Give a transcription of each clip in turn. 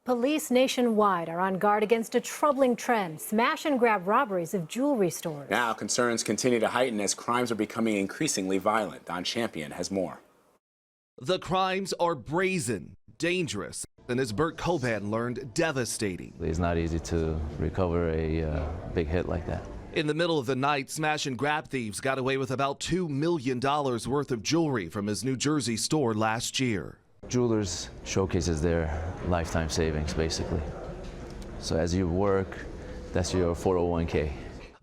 Police nationwide are on guard against a troubling trend, smash and grab robberies of jewelry stores. Now, concerns continue to heighten as crimes are becoming increasingly violent. Don Champion has more. The crimes are brazen, dangerous, and as Bert Coban learned, devastating. It's not easy to recover a big hit like that. In the middle of the night, smash and grab thieves got away with about $2 million worth of jewelry from his New Jersey store last year. Jewelers showcases their lifetime savings, basically. So as you work, that's your 401k.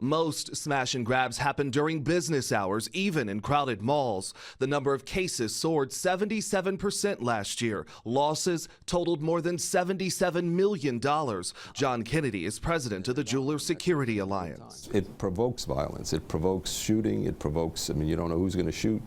Most smash and grabs happen during business hours, even in crowded malls. The number of cases soared 77% last year. Losses totaled more than $77 million. John Kennedy is president of the Jeweler Security Alliance. It provokes violence. It provokes shooting. It provokes, you don't know who's going to shoot.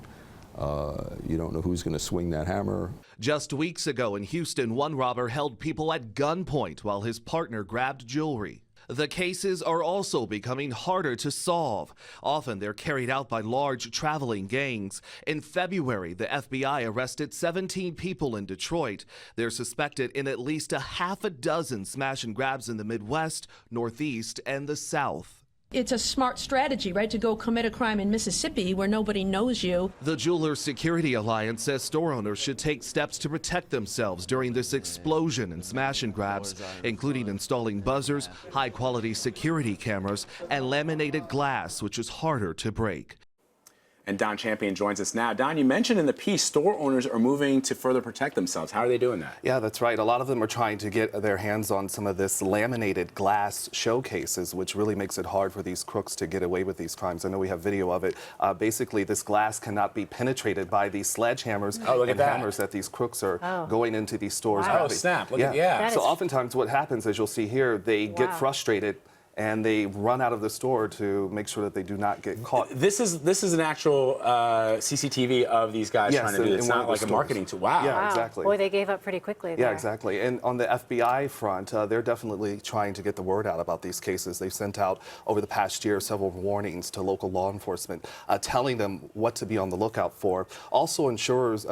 You don't know who's going to swing that hammer. Just weeks ago in Houston, one robber held people at gunpoint while his partner grabbed jewelry. The cases are also becoming harder to solve. Often they're carried out by large traveling gangs. In February, the FBI arrested 17 people in Detroit. They're suspected in at least a half a dozen smash and grabs in the Midwest, Northeast, and the South. It's a smart strategy, right, to go commit a crime in Mississippi where nobody knows you. The Jeweler Security Alliance says store owners should take steps to protect themselves during this explosion in smash and grabs, including installing buzzers, high-quality security cameras, and laminated glass, which is harder to break. And Don Champion joins us now. Don, you mentioned in the piece store owners are moving to further protect themselves. How are they doing that? Yeah, that's right. A lot of them are trying to get their hands on some of this laminated glass showcases, which really makes it hard for these crooks to get away with these crimes. I know we have video of it. Basically, this glass cannot be penetrated by these sledgehammers and hammers that these crooks are going into these stores. Wow. Oh, snap. Look at So oftentimes what happens, as you'll see here, they get frustrated and they run out of the store to make sure that they do not get caught. This is an actual CCTV of these guys trying to do this. It's not like a marketing tool. Wow. Yeah, exactly. Boy, they gave up pretty quickly there. Yeah, exactly. And on the FBI front, they're definitely trying to get the word out about these cases. They've sent out over the past year several warnings to local law enforcement, telling them what to be on the lookout for. Also, jewelers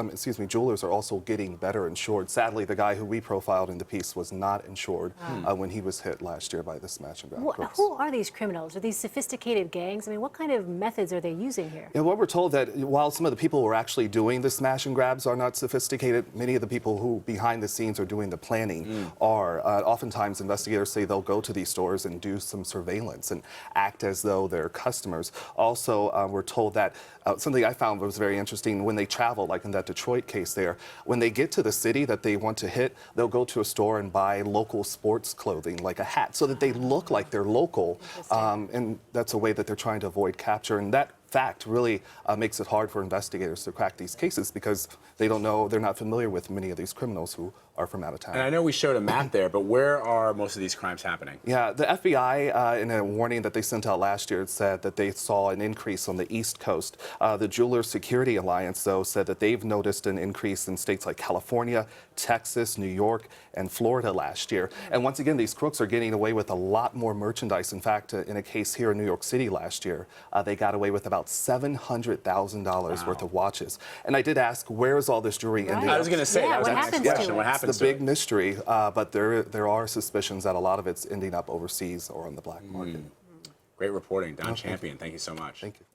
are also getting better insured. Sadly, the guy who we profiled in the piece was not insured when he was hit last year by the smash and grab. Who are these criminals? Are these sophisticated gangs? I mean, what kind of methods are they using here? Yeah, well, we're told that while some of the people who are actually doing the smash and grabs are not sophisticated, many of the people who behind the scenes are doing the planning are. Oftentimes, investigators say they'll go to these stores and do some surveillance and act as though they're customers. Also, we're told that something I found was very interesting when they travel, like in that Detroit case there, when they get to the city that they want to hit, they'll go to a store and buy local sports clothing, like a hat, so that they look like they're local. And that's a way that they're trying to avoid capture. And that fact really makes it hard for investigators to crack these cases because they don't know, they're not familiar with many of these criminals who are from out of town. And I know we showed a map there, but where are most of these crimes happening? Yeah, the FBI, in a warning that they sent out last year, said that they saw an increase on the East Coast. The Jeweler Security Alliance, though, said that they've noticed an increase in states like California, Texas, New York, and Florida last year. And once again, these crooks are getting away with a lot more merchandise. In fact, in a case here in New York City last year, they got away with about $700,000 worth of watches. And I did ask, where is all this jewelry ending up? I was going to say, that was the next question. What happens It's the big mystery, but there are suspicions that a lot of it's ending up overseas or on the black market. Great reporting. Don Champion, thank you so much. Thank you.